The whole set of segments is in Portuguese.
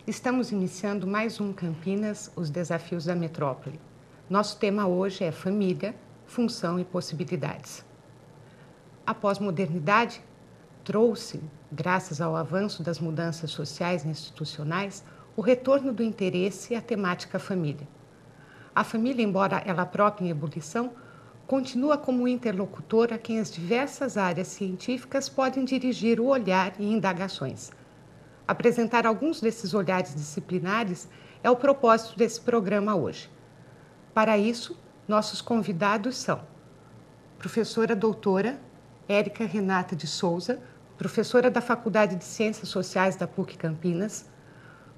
Estamos iniciando mais um Campinas, os desafios da metrópole. Nosso tema hoje é família, função e possibilidades. A pós-modernidade trouxe, graças ao avanço das mudanças sociais e institucionais, o retorno do interesse à temática família. A família, embora ela própria em ebulição, continua como interlocutor a quem as diversas áreas científicas podem dirigir o olhar e indagações. Apresentar alguns desses olhares disciplinares é o propósito desse programa hoje. Para isso, nossos convidados são professora doutora Érica Renata de Souza, professora da Faculdade de Ciências Sociais da PUC Campinas,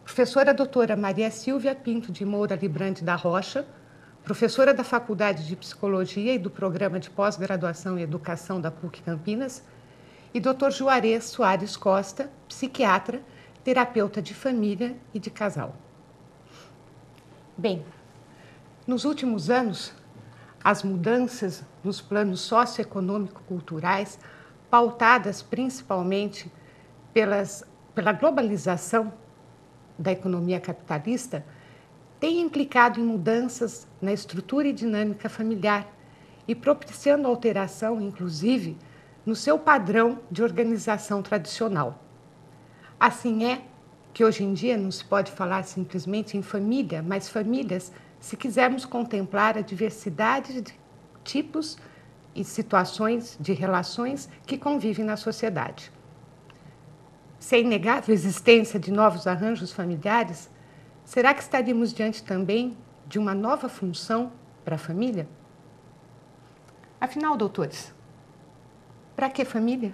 professora doutora Maria Silvia Pinto de Moura Librante da Rocha, professora da Faculdade de Psicologia e do Programa de Pós-Graduação em Educação da PUC Campinas, e Dr. Juarez Soares Costa, psiquiatra, terapeuta de família e de casal. Bem, nos últimos anos, as mudanças nos planos socioeconômico-culturais, pautadas principalmente pela globalização da economia capitalista, têm implicado em mudanças na estrutura e dinâmica familiar e propiciando alteração, inclusive, no seu padrão de organização tradicional. Assim é que hoje em dia não se pode falar simplesmente em família, mas famílias, se quisermos contemplar a diversidade de tipos e situações de relações que convivem na sociedade. Se é inegável a existência de novos arranjos familiares, será que estaríamos diante também de uma nova função para a família? Afinal, doutores, para que família?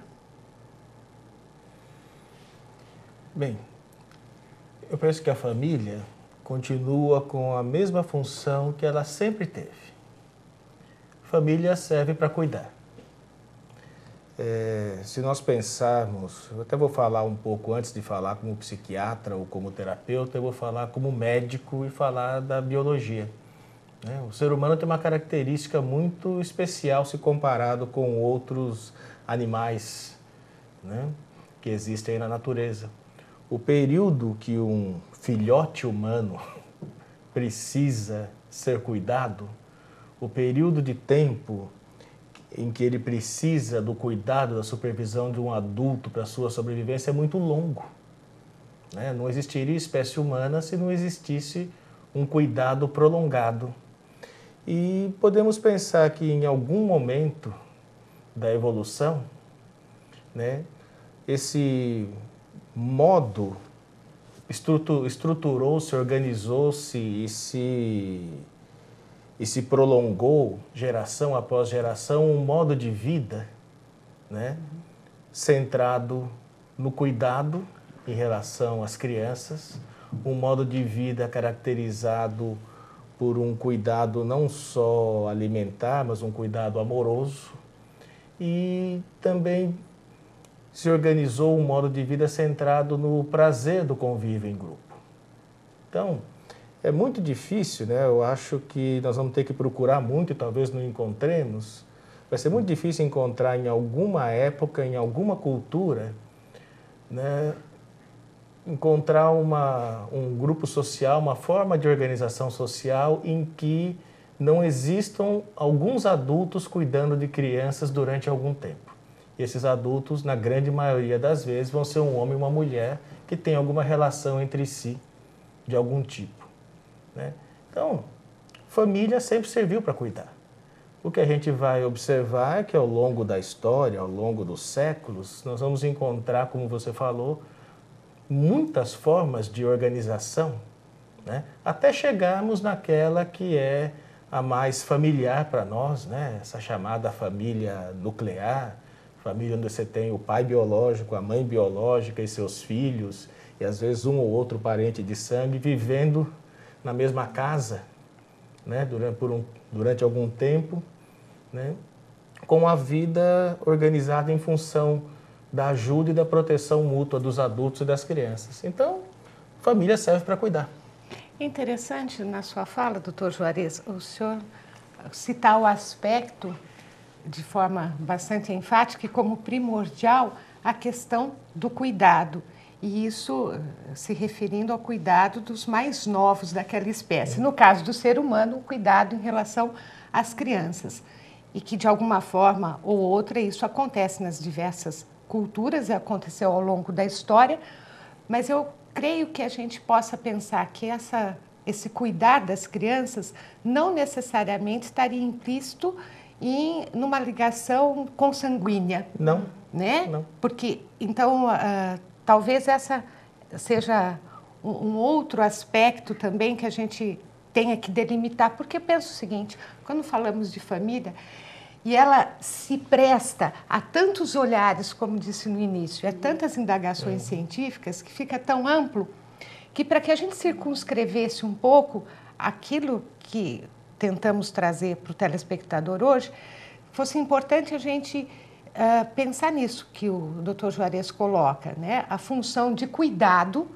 Bem, eu penso que a família continua com a mesma função que ela sempre teve. Família serve para cuidar. Se nós pensarmos, eu até vou falar um pouco antes de falar como psiquiatra ou como terapeuta, eu vou falar como médico e falar da biologia. O ser humano tem uma característica muito especial se comparado com outros animais, que existem aí na natureza. O período que um filhote humano precisa ser cuidado, o período de tempo em que ele precisa do cuidado, da supervisão de um adulto para a sua sobrevivência é muito longo. Não existiria espécie humana se não existisse um cuidado prolongado. E podemos pensar que em algum momento da evolução, esse modo estruturou-se, organizou-se e se prolongou geração após geração um modo de vida, centrado no cuidado em relação às crianças, um modo de vida caracterizado por um cuidado não só alimentar, mas um cuidado amoroso, e também se organizou um modo de vida centrado no prazer do convívio em grupo. Então, é muito difícil, eu acho que nós vamos ter que procurar muito e talvez não encontremos. Vai ser muito difícil encontrar em alguma época, em alguma cultura, encontrar um grupo social, uma forma de organização social em que não existam alguns adultos cuidando de crianças durante algum tempo. E esses adultos, na grande maioria das vezes, vão ser um homem e uma mulher que têm alguma relação entre si, de algum tipo. Então, família sempre serviu para cuidar. O que a gente vai observar é que ao longo da história, ao longo dos séculos, nós vamos encontrar, como você falou, muitas formas de organização, até chegarmos naquela que é a mais familiar para nós, essa chamada família nuclear, família onde você tem o pai biológico, a mãe biológica e seus filhos, e às vezes um ou outro parente de sangue vivendo na mesma casa, durante algum tempo, né, com a vida organizada em função da ajuda e da proteção mútua dos adultos e das crianças. Então, família serve para cuidar. Interessante na sua fala, doutor Juarez, o senhor citar o aspecto de forma bastante enfática e como primordial a questão do cuidado. E isso se referindo ao cuidado dos mais novos daquela espécie. No caso do ser humano, o cuidado em relação às crianças. E que de alguma forma ou outra isso acontece nas diversas culturas e aconteceu ao longo da história, mas eu creio que a gente possa pensar que esse cuidar das crianças não necessariamente estaria implícito numa ligação consanguínea. Não. Né? Não. Porque, então, talvez essa seja um outro aspecto também que a gente tenha que delimitar, porque eu penso o seguinte, quando falamos de família, e ela se presta a tantos olhares, como disse no início, a tantas indagações científicas, que fica tão amplo, que para que a gente circunscrevesse um pouco aquilo que tentamos trazer para o telespectador hoje, fosse importante a gente pensar nisso que o Dr. Juarez coloca, né? A função de cuidado,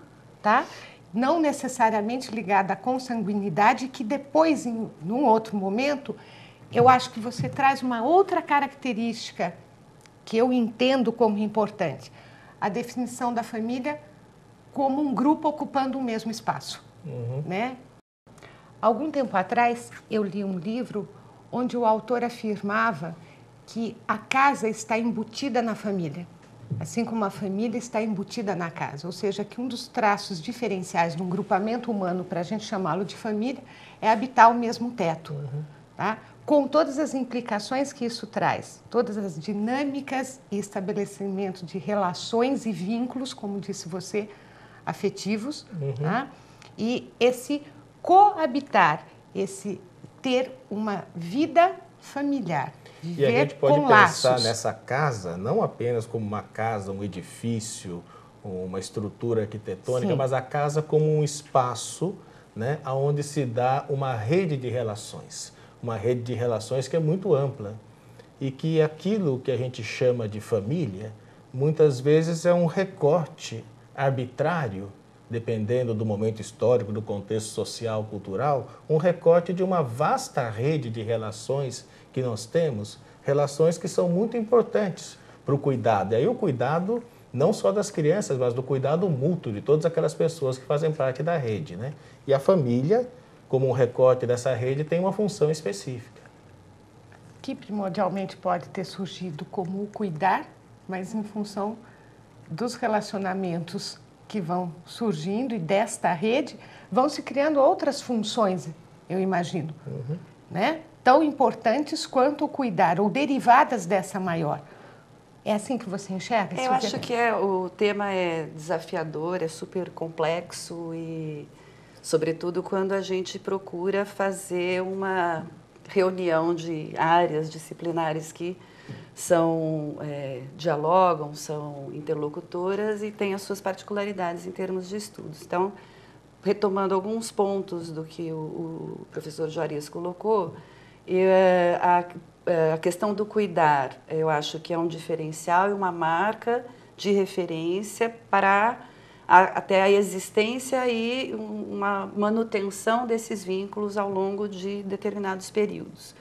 tá? Não necessariamente ligada à consanguinidade, que depois, num outro momento, eu acho que você traz uma outra característica que eu entendo como importante. A definição da família como um grupo ocupando o mesmo espaço, né? Algum tempo atrás, eu li um livro onde o autor afirmava que a casa está embutida na família, assim como a família está embutida na casa. Ou seja, que um dos traços diferenciais de um grupamento humano, para a gente chamá-lo de família, é habitar o mesmo teto, tá? Com todas as implicações que isso traz, todas as dinâmicas e estabelecimento de relações e vínculos, como disse você, afetivos, tá? E esse coabitar, esse ter uma vida familiar, viver e a gente pode com pensar laços. nessa casa não apenas como uma casa, um edifício, uma estrutura arquitetônica, Sim. mas a casa como um espaço, né, onde se dá uma rede de relações. Uma rede de relações que é muito ampla e que aquilo que a gente chama de família, muitas vezes é um recorte arbitrário, dependendo do momento histórico, do contexto social, cultural, um recorte de uma vasta rede de relações que nós temos, relações que são muito importantes para o cuidado. E aí o cuidado não só das crianças, mas do cuidado mútuo de todas aquelas pessoas que fazem parte da rede, né? E a família, como um recorte dessa rede, tem uma função específica. Que primordialmente pode ter surgido como o cuidar, mas em função dos relacionamentos que vão surgindo e desta rede, vão se criando outras funções, eu imagino, né? Tão importantes quanto o cuidar, ou derivadas dessa maior. É assim que você enxerga? Eu acho que o tema é desafiador, é super complexo e, sobretudo, quando a gente procura fazer uma reunião de áreas disciplinares que dialogam, são interlocutoras e têm as suas particularidades em termos de estudos. Então, retomando alguns pontos do que o professor Juarez colocou, a questão do cuidar, eu acho que é um diferencial e uma marca de referência para até a existência e uma manutenção desses vínculos ao longo de determinados períodos.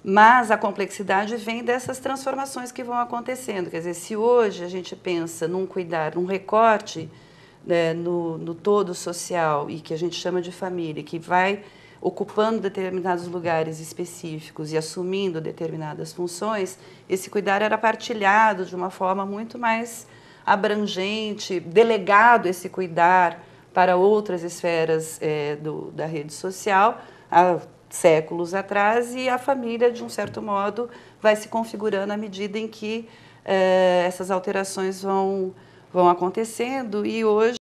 Mas a complexidade vem dessas transformações que vão acontecendo. Quer dizer, se hoje a gente pensa num cuidar, num recorte, né, no todo social e que a gente chama de família, que vai ocupando determinados lugares específicos e assumindo determinadas funções, esse cuidar era partilhado de uma forma muito mais abrangente, delegado esse cuidar para outras esferas da rede social há séculos atrás, e a família, de um certo modo, vai se configurando à medida em que essas alterações vão acontecendo, e hoje